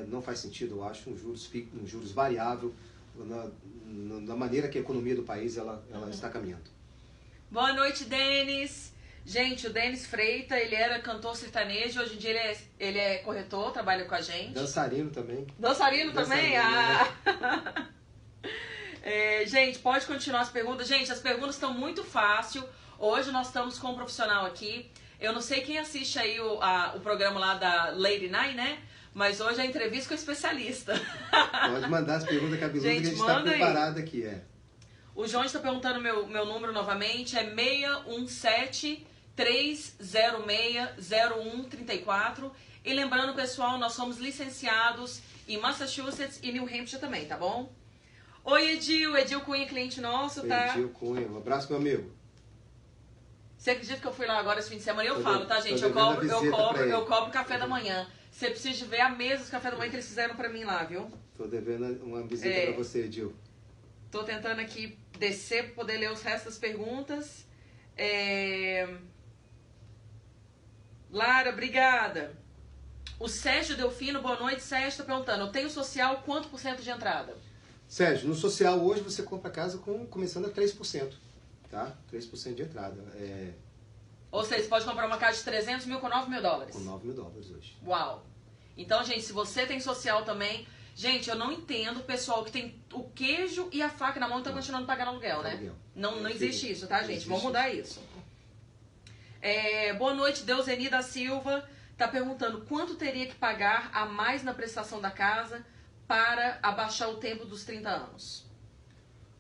não faz sentido, eu acho, um juros variável na maneira que a economia do país ela está caminhando. Boa noite, Denis. Gente, o Denis Freita, ele era cantor sertanejo, hoje em dia ele é corretor, trabalha com a gente. Dançarino também. Dançarino também? Gente, pode continuar as perguntas. Gente, as perguntas estão muito fáceis. Hoje nós estamos com um profissional aqui. Eu não sei quem assiste aí o programa lá da Lady Night, né? Mas hoje é a entrevista com o especialista. Pode mandar as perguntas cabeludas que a gente está preparado aqui. O João está perguntando meu número novamente. É 617-306-0134. E lembrando, pessoal, nós somos licenciados em Massachusetts e New Hampshire também, tá bom? Oi, Edil Cunha, cliente nosso, tá? Edil Cunha, um abraço, meu amigo. Você acredita que eu fui lá agora esse fim de semana? E eu falo, tá, gente? Eu cobro café da manhã. Você precisa de ver a mesa de café da manhã que eles fizeram pra mim lá, viu? Tô devendo uma visita pra você, Edil. Tô tentando aqui descer pra poder ler os restos das perguntas. Lara, obrigada. O Sérgio Delfino, boa noite. Sérgio está perguntando, eu tenho social, quanto por cento de entrada? Sérgio, no social hoje você compra casa começando a 3%, tá? 3% de entrada. Ou seja, você pode comprar uma casa de 300 mil com 9 mil dólares. Com 9 mil dólares hoje. Uau. Então, gente, se você tem social também... Gente, eu não entendo o pessoal que tem o queijo e a faca na mão e tá continuando pagando aluguel, né? Não existe isso, tá, gente? Vamos mudar isso. Boa noite, Deuseni da Silva. Tá perguntando quanto teria que pagar a mais na prestação da casa para abaixar o tempo dos 30 anos?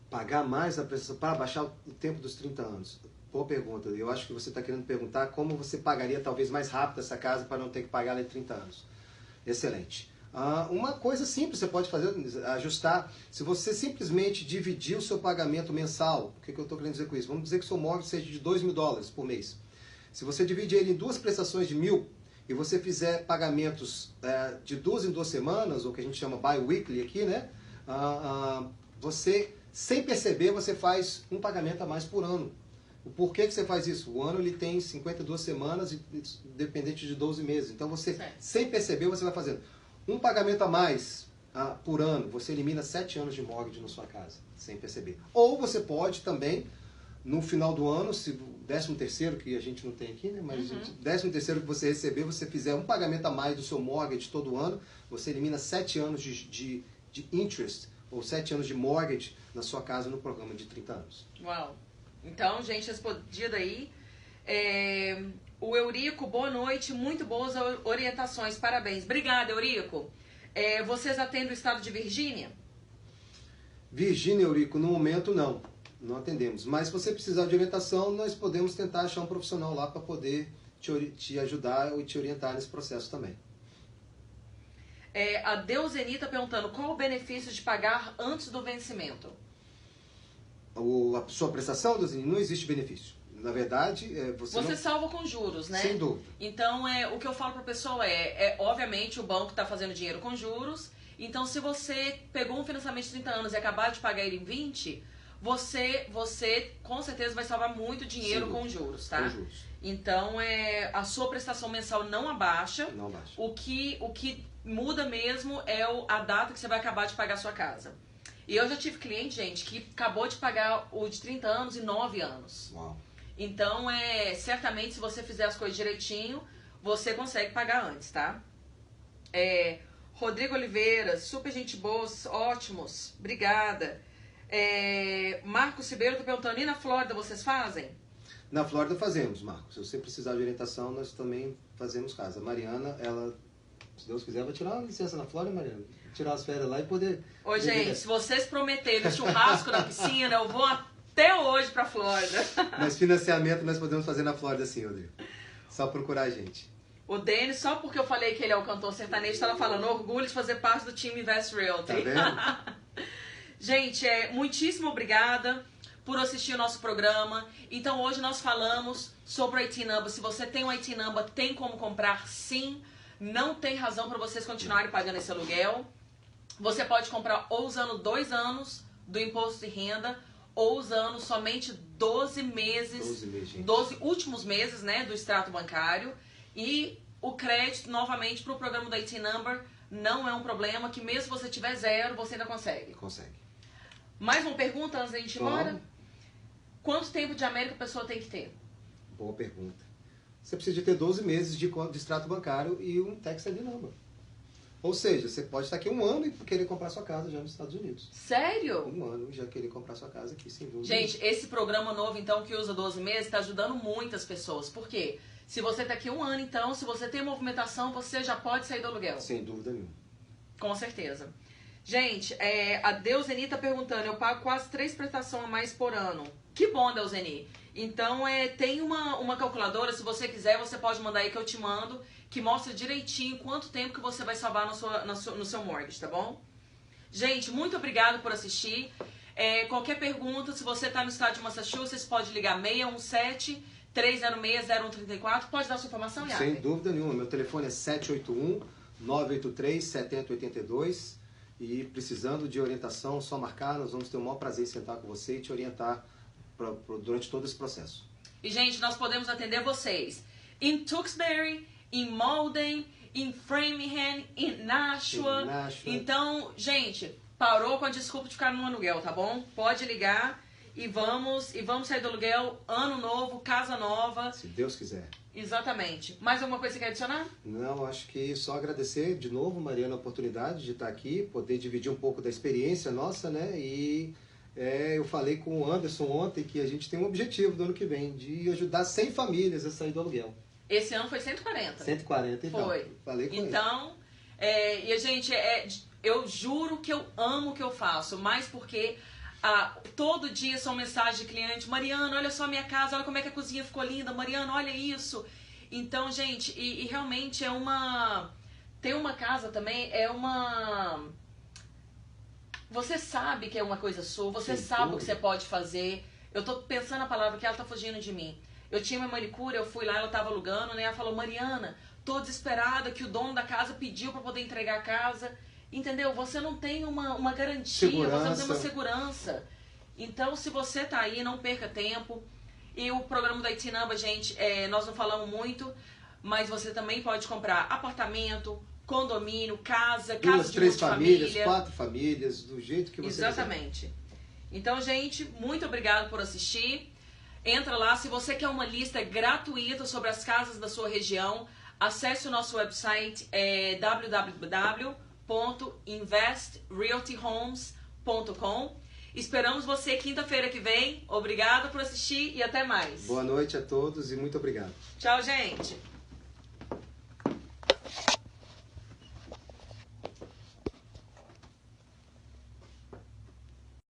Pagar mais na prestação para abaixar o tempo dos 30 anos? Boa pergunta. Eu acho que você está querendo perguntar como você pagaria talvez mais rápido essa casa para não ter que pagar ela em 30 anos. Excelente. Uma coisa simples você pode fazer, ajustar. Se você simplesmente dividir o seu pagamento mensal, o que eu estou querendo dizer com isso? Vamos dizer que o seu mortgage seja de 2 mil dólares por mês. Se você dividir ele em duas prestações de 1.000 e você fizer pagamentos de 2 em 2 semanas, ou que a gente chama bi-weekly aqui, né? Você, sem perceber, você faz um pagamento a mais por ano. O porquê que você faz isso? O ano ele tem 52 semanas, dependente de 12 meses. Então você, sem perceber, você vai fazendo um pagamento a mais por ano. Você elimina 7 anos de mortgage na sua casa, sem perceber. Ou você pode também, no final do ano, se o 13º, que a gente não tem aqui, né? Mas o 13º que você receber, você fizer um pagamento a mais do seu mortgage todo ano, você elimina 7 anos de interest, ou 7 anos de mortgage na sua casa no programa de 30 anos. Uau! Então, gente, respondido aí. O Eurico, boa noite, muito boas orientações, parabéns. Obrigada, Eurico. Vocês atendem o estado de Virgínia? Virgínia, Eurico, no momento não atendemos. Mas se você precisar de orientação, nós podemos tentar achar um profissional lá para poder te ajudar e te orientar nesse processo também. A Deuseni está perguntando qual o benefício de pagar antes do vencimento? A sua prestação, Deuseni, não existe benefício. Na verdade, você salva com juros, né? Sem dúvida. Então, o que eu falo para o pessoal obviamente, o banco está fazendo dinheiro com juros. Então, se você pegou um financiamento de 30 anos e acabar de pagar ele em 20, você com certeza vai salvar muito dinheiro com juros, tá? Com juros. Então, a sua prestação mensal não abaixa. Não abaixa. O que muda mesmo é a data que você vai acabar de pagar a sua casa. E eu já tive cliente, gente, que acabou de pagar o de 30 anos em 9 anos. Uau. Então, certamente, se você fizer as coisas direitinho, você consegue pagar antes, tá? Rodrigo Oliveira, super gente boa, ótimos, obrigada. Marcos Ribeiro tá perguntando, e na Flórida vocês fazem? Na Flórida fazemos, Marcos. Se você precisar de orientação, nós também fazemos casa. A Mariana, ela, se Deus quiser, vai tirar uma licença na Flórida, Mariana. Tirar as férias lá e poder... Ô, gente, se vocês prometerem churrasco na piscina, eu vou até hoje pra Flórida. Mas financiamento nós podemos fazer na Flórida sim, Rodrigo. Só procurar a gente. O Denis, só porque eu falei que ele é o cantor sertanejo, estava falando orgulho de fazer parte do time Invest Realty. Tá vendo? Gente, muitíssimo obrigada por assistir o nosso programa. Então, hoje nós falamos sobre o IT Number. Se você tem um IT Number, tem como comprar sim. Não tem razão para vocês continuarem pagando esse aluguel. Você pode comprar ou usando 2 anos do imposto de renda, ou usando somente 12 meses, 12 últimos meses, né, do extrato bancário. E o crédito, novamente, para o programa do IT Number não é um problema, que mesmo se você tiver 0, você ainda consegue. Consegue. Mais uma pergunta antes da gente ir embora? Quanto tempo de América a pessoa tem que ter? Boa pergunta. Você precisa de ter 12 meses de extrato bancário e um tax ID number. Ou seja, você pode estar aqui 1 ano e querer comprar sua casa já nos Estados Unidos. Sério? 1 ano e já querer comprar sua casa aqui, sem dúvida. Gente, esse programa novo, então, que usa 12 meses, está ajudando muitas pessoas. Por quê? Se você está aqui 1 ano, então, se você tem movimentação, você já pode sair do aluguel. Sem dúvida nenhuma. Com certeza. Gente, a Deuseni está perguntando, eu pago quase 3 prestações a mais por ano. Que bom, Deuseni. Então, tem uma calculadora, se você quiser, você pode mandar aí que eu te mando, que mostra direitinho quanto tempo que você vai salvar no seu mortgage, tá bom? Gente, muito obrigado por assistir. Qualquer pergunta, se você está no estado de Massachusetts, pode ligar 617-306-0134. Pode dar sua informação, Iago? Sem dúvida nenhuma. Meu telefone é 781-983-7082. E precisando de orientação, só marcar. Nós vamos ter o maior prazer em sentar com você e te orientar durante todo esse processo. E, gente, nós podemos atender vocês em Tewksbury, em Malden, em Framingham, em Nashua. Então, gente, parou com a desculpa de ficar no aluguel, tá bom? Pode ligar e vamos sair do aluguel, ano novo, casa nova. Se Deus quiser. Exatamente. Mais alguma coisa que você quer adicionar? Não, acho que só agradecer de novo, Mariana, a oportunidade de estar aqui, poder dividir um pouco da experiência nossa, né? E eu falei com o Anderson ontem que a gente tem um objetivo do ano que vem, de ajudar 100 famílias a sair do aluguel. Esse ano foi 140. 140, então. Foi. Falei com então, e a gente, eu juro que eu amo o que eu faço, mas porque todo dia são mensagens de cliente. Mariana, olha só a minha casa, olha como é que a cozinha ficou linda. Mariana, olha isso. Então, gente, e realmente tem uma casa também, você sabe que é uma coisa sua, você sabe o que você pode fazer. Eu tô pensando a palavra que ela tá fugindo de mim. Eu tinha minha manicure, eu fui lá, ela tava alugando, né? Ela falou, Mariana, tô desesperada que o dono da casa pediu pra poder entregar a casa. Entendeu? Você não tem uma garantia, você não tem uma segurança. Então, se você tá aí, não perca tempo. E o programa da Itinamba, gente, nós não falamos muito, mas você também pode comprar apartamento, condomínio, casa de multifamília. 2, 3 famílias, 4 famílias, do jeito que você Exatamente. quiser. Então, gente, muito obrigado por assistir. Entra lá, se você quer uma lista gratuita sobre as casas da sua região, acesse o nosso website, www.investrealtyhomes.com. Esperamos você quinta-feira que vem. Obrigado por assistir e até mais. Boa noite a todos e muito obrigado. Tchau, gente.